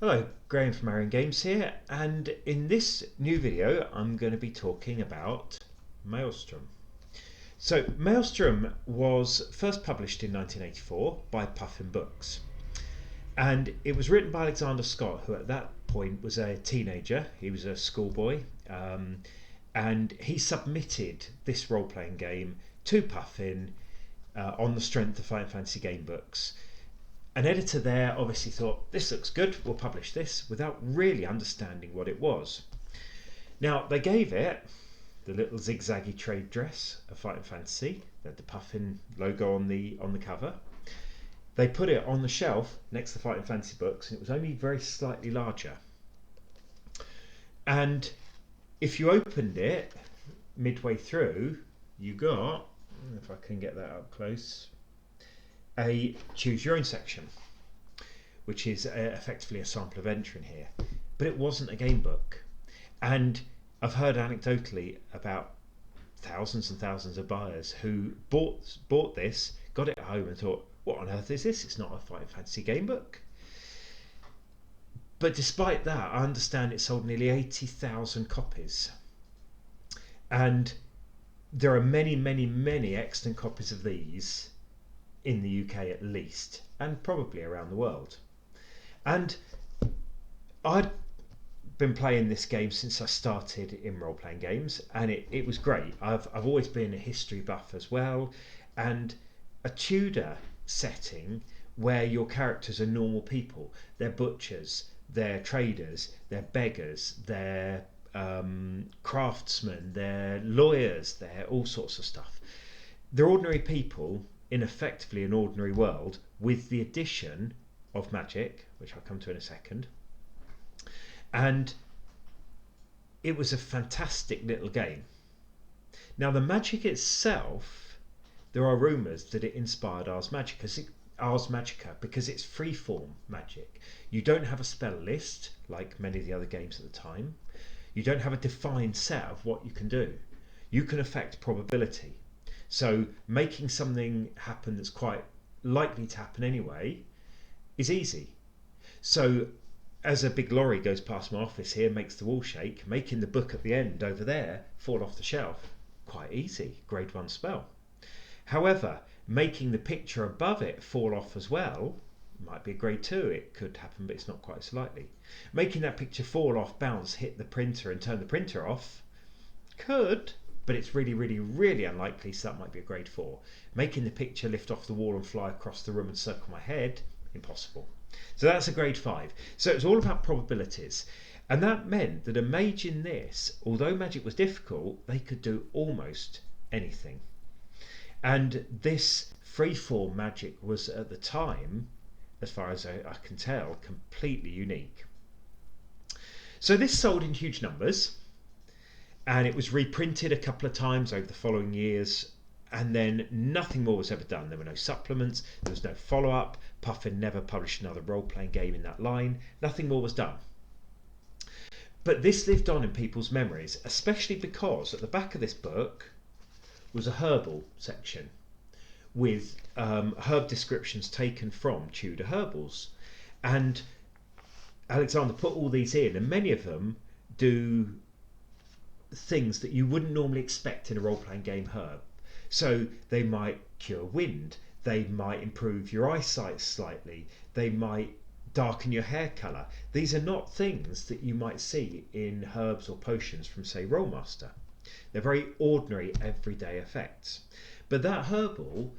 Hello, Graham from ArionGames here, and in this new video I'm going to be talking about Maelstrom. So Maelstrom was first published in 1984 by Puffin Books, and it was written by Alexander Scott, who at that point was a teenager. He was a schoolboy, and he submitted this role-playing game to Puffin on the strength of Fighting Fantasy game books. An editor there obviously thought, this looks good, we'll publish this, without really understanding what it was. Now, they gave it the little zigzaggy trade dress of Fighting Fantasy, the Puffin logo on the cover. They put it on the shelf next to Fighting Fantasy books, and it was only very slightly larger. And if you opened it midway through, you got, if I can get that up close, a choose your own section, which is effectively a sample of entry in here, but it wasn't a game book. And I've heard anecdotally about thousands and thousands of buyers who bought this, got it at home and thought, what on earth is this? It's not a Fighting Fantasy game book. But despite that, I understand it sold nearly 80,000 copies, and there are many, many, many excellent copies of these in the UK at least, and probably around the world. And I'd been playing this game since I started in role-playing games, and it was great. I've always been a history buff as well, and a Tudor setting where your characters are normal people. They're butchers, they're traders, they're beggars, they're craftsmen, they're lawyers, they're all sorts of stuff. They're ordinary people in effectively an ordinary world, with the addition of magic, which I'll come to in a second. And it was a fantastic little game. Now, the magic itself, there are rumours that it inspired Ars Magica because it's free-form magic. You don't have a spell list like many of the other games at the time. You don't have a defined set of what you can do. You can affect probability. So making something happen that's quite likely to happen anyway is easy. So as a big lorry goes past my office here, makes the wall shake, making the book at the end over there fall off the shelf, quite easy, grade 1 spell. However, making the picture above it fall off as well might be a grade 2. It could happen, but it's not quite so likely. Making that picture fall off, bounce, hit the printer and turn the printer off could, but it's really, really, really unlikely, so that might be a grade 4. Making the picture lift off the wall and fly across the room and circle my head, impossible. So that's a grade 5. So it's all about probabilities. And that meant that a mage in this, although magic was difficult, they could do almost anything. And this freeform magic was at the time, as far as I can tell, completely unique. So this sold in huge numbers, and it was reprinted a couple of times over the following years, and then nothing more was ever done. There were no supplements, there was no follow-up. Puffin never published another role-playing game in that line. Nothing more was done. But this lived on in people's memories, especially because at the back of this book was a herbal section with herb descriptions taken from Tudor herbals. And Alexander put all these in, and many of them do things that you wouldn't normally expect in a role-playing game herb. So they might cure wind, they might improve your eyesight slightly, they might darken your hair colour. These are not things that you might see in herbs or potions from, say, Rollmaster. They're very ordinary, everyday effects. But that herbal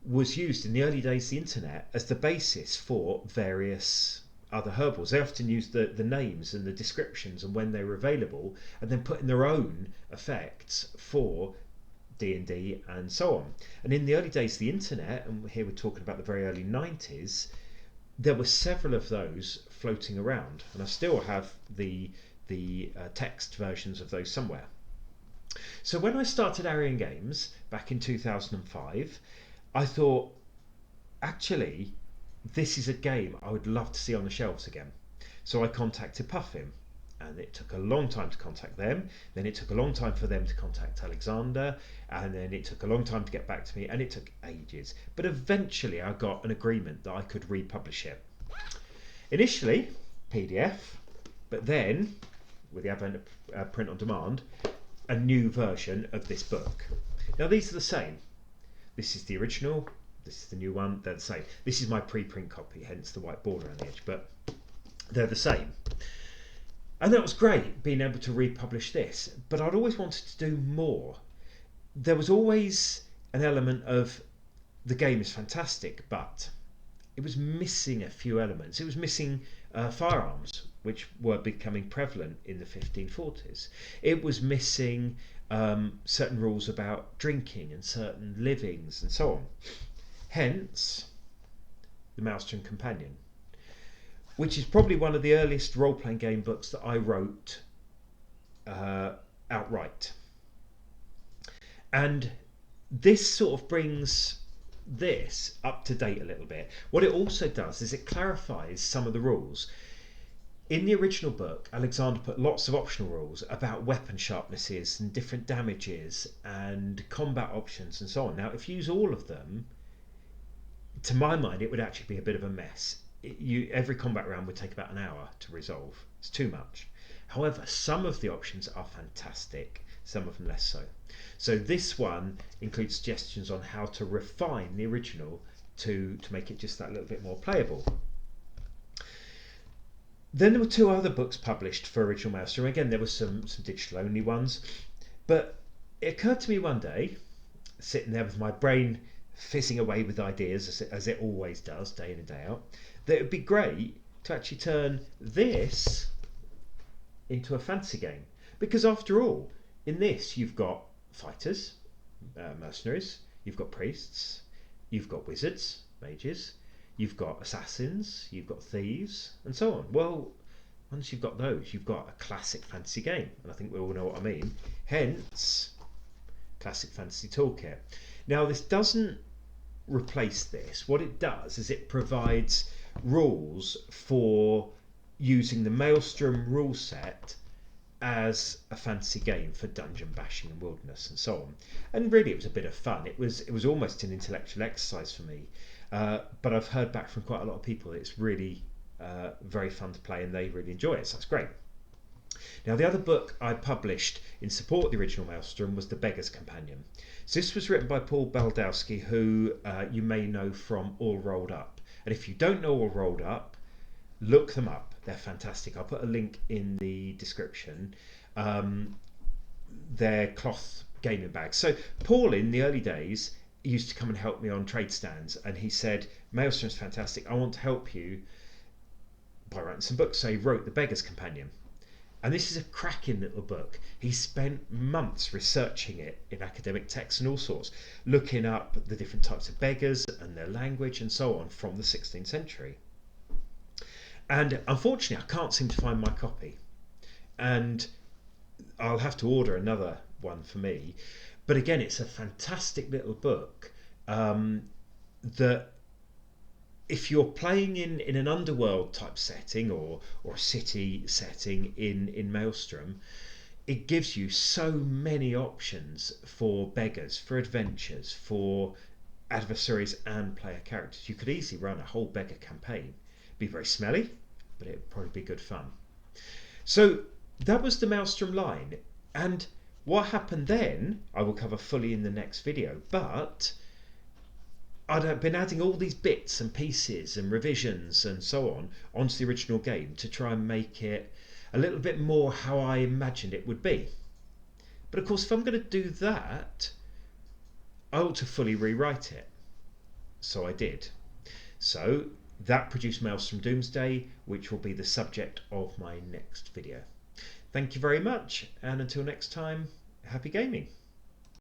was used in the early days of the internet as the basis for various other herbals. They often used the names and the descriptions and when they were available, and then put in their own effects for D&D and so on. And in the early days of the internet, and here we're talking about the very early 90s, there were several of those floating around, and I still have the text versions of those somewhere. So when I started Arion Games back in 2005, I thought, actually, this is a game I would love to see on the shelves again. So I contacted Puffin, and it took a long time to contact them. Then it took a long time for them to contact Alexander, and then it took a long time to get back to me, and it took ages. But eventually I got an agreement that I could republish it. Initially, PDF, but then, with the advent of print on demand, a new version of this book. Now these are the same. This is the original, this is the new one, they're the same. This is my preprint copy, hence the white border on the edge, but they're the same. And that was great, being able to republish this, but I'd always wanted to do more. There was always an element of the game is fantastic, but it was missing a few elements. It was missing firearms, which were becoming prevalent in the 1540s. It was missing certain rules about drinking and certain livings and so on. Hence, the Maelstrom Companion, which is probably one of the earliest role-playing game books that I wrote outright. And this sort of brings this up to date a little bit. What it also does is it clarifies some of the rules. In the original book, Alexander put lots of optional rules about weapon sharpnesses and different damages and combat options and so on. Now, if you use all of them, to my mind, it would actually be a bit of a mess. Every combat round would take about an hour to resolve. It's too much. However, some of the options are fantastic, some of them less so. So this one includes suggestions on how to refine the original to make it just that little bit more playable. Then there were two other books published for original Maelstrom. Again, there were some digital only ones, but it occurred to me one day, sitting there with my brain fizzing away with ideas as it always does day in and day out, that it would be great to actually turn this into a fantasy game. Because after all, in this you've got fighters, mercenaries, you've got priests, you've got wizards, mages, you've got assassins, you've got thieves, and so on. Well, once you've got those, you've got a classic fantasy game, and I think we all know what I mean. Hence, classic fantasy toolkit. Now, this doesn't replace this. What it does is it provides rules for using the Maelstrom rule set as a fantasy game for dungeon bashing and wilderness and so on. And really, it was a bit of fun. It was almost an intellectual exercise for me. But I've heard back from quite a lot of people that it's really very fun to play and they really enjoy it, so that's great. Now, the other book I published in support of the original Maelstrom was The Beggar's Companion. So this was written by Paul Baldowski, who you may know from All Rolled Up. And if you don't know All Rolled Up, look them up. They're fantastic. I'll put a link in the description. They're cloth gaming bags. So Paul, in the early days, used to come and help me on trade stands, and he said, Maelstrom's fantastic, I want to help you by writing some books. So he wrote The Beggar's Companion, and this is a cracking little book. He spent months researching it in academic texts and all sorts, looking up the different types of beggars and their language and so on from the 16th century. And unfortunately, I can't seem to find my copy, and I'll have to order another one for me. But again, it's a fantastic little book that if you're playing in an underworld type setting or a city setting in Maelstrom, it gives you so many options for beggars, for adventures, for adversaries and player characters. You could easily run a whole beggar campaign. It'd be very smelly, but it'd probably be good fun. So that was the Maelstrom line, and what happened then, I will cover fully in the next video, but I'd been adding all these bits and pieces and revisions and so on onto the original game to try and make it a little bit more how I imagined it would be. But of course, if I'm going to do that, I ought to fully rewrite it. So I did. So that produced Maelstrom Doomsday, which will be the subject of my next video. Thank you very much, and until next time, happy gaming.